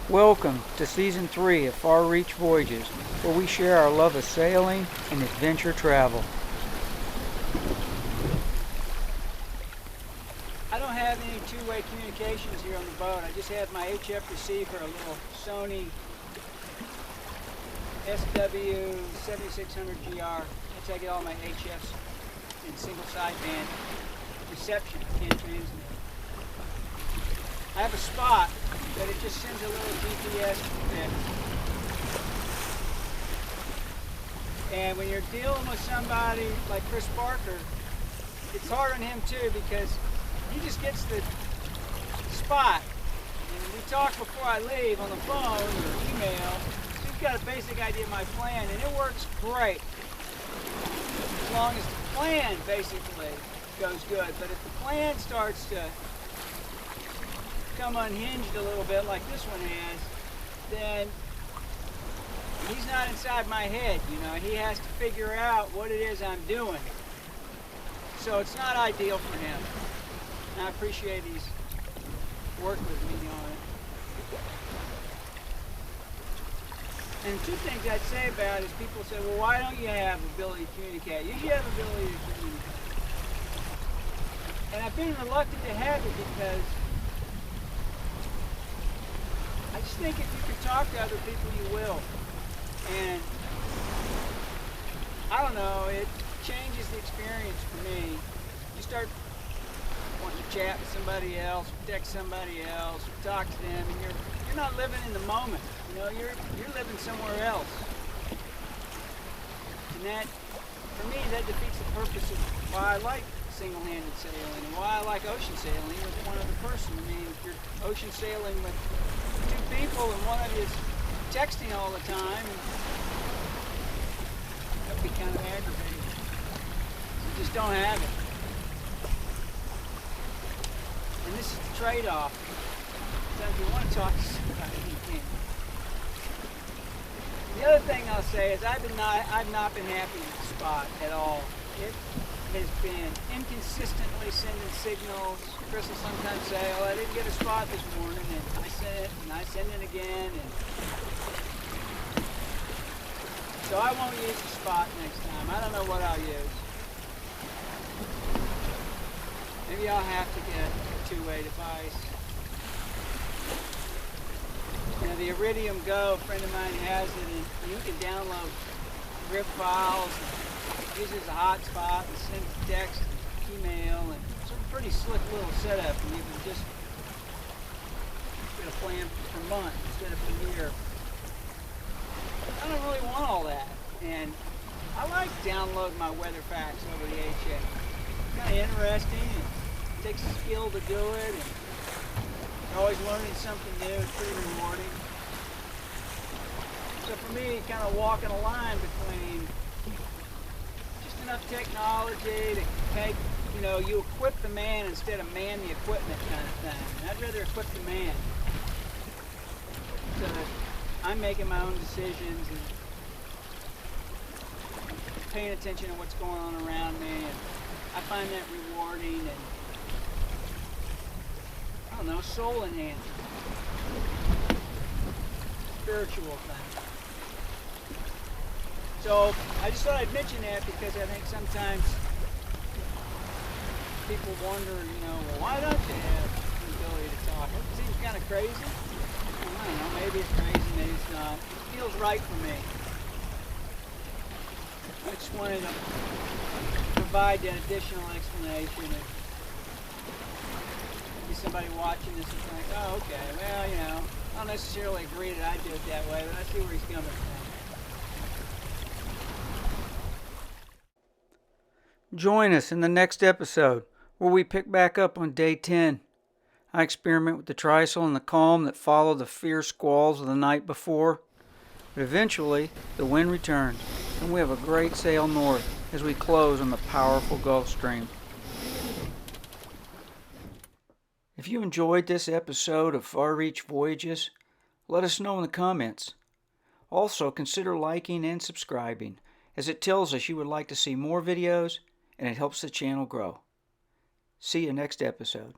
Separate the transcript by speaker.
Speaker 1: Welcome to Season 3 of Far Reach Voyages, where we share our love of sailing and adventure travel. I don't have any two-way communications here on the boat. I just have my HF receiver, a little Sony SW7600GR. That's how I get all my HFs in single sideband reception. I can't transmit. I have a spot, but it just sends a little GPS bit. And when you're dealing with somebody like Chris Barker, it's hard on him too, because he just gets the spot. And we talk before I leave on the phone or email. So he's got a basic idea of my plan, and it works great. As long as the plan basically goes good. But if the plan starts to come unhinged a little bit like this one has, then he's not inside my head, you know. He has to figure out what it is I'm doing. So it's not ideal for him. And I appreciate he's worked with me on it. And two things I'd say about it is people say, well, why don't you have ability to communicate? You should have ability to communicate. And I've been reluctant to have it because I just think if you can talk to other people, you will. And I don't know, it changes the experience for me. You start wanting to chat with somebody else, text somebody else, talk to them, and you're not living in the moment. You know, you're living somewhere else. And that, for me, that defeats the purpose of why I like single-handed sailing and why I like ocean sailing with one other person. I mean, if you're ocean sailing with two people and one of you is texting all the time, that would be kind of aggravating. You just don't have it. And this is the trade-off. Sometimes you want to talk to somebody, you can't. The other thing I'll say is I've not been happy with the spot at all. It has been inconsistently sending signals. Chris will sometimes say, oh, I didn't get a spot this morning, and I send it, and I send it again, and so I won't use the spot next time. I don't know what I'll use. Maybe I'll have to get a two-way device. You know, the Iridium Go, a friend of mine has it, and you can download grip files, and uses a hotspot, and sends text, and email, and it's a pretty slick little setup, and you can just get a plan for a month instead of a year. I don't really want all that, and I like downloading my weather facts over the HA. It's kind of interesting, and it takes a skill to do it, and you're always learning something new. It's pretty rewarding. So for me, kind of walking a line between just enough technology to make, you know, you equip the man instead of man the equipment kind of thing. And I'd rather equip the man. So that I'm making my own decisions and paying attention to what's going on around me, and I find that rewarding and, I don't know, soul enhancing, spiritual thing. So I just thought I'd mention that because I think sometimes people wonder, you know, well, why don't you have the ability to talk? It seems kind of crazy. I don't know, maybe it's crazy, maybe it's not. It feels right for me. I just wanted to provide that additional explanation. If somebody watching this is like, oh, okay, well, you know, I don't necessarily agree that I do it that way, but I see where he's coming from. Join us in the next episode, where we pick back up on day 10. I experiment with the trysail and the calm that follow the fierce squalls of the night before. But eventually, the wind returns, and we have a great sail north as we close on the powerful Gulf Stream. If you enjoyed this episode of Far Reach Voyages, let us know in the comments. Also, consider liking and subscribing, as it tells us you would like to see more videos, and it helps the channel grow. See you next episode.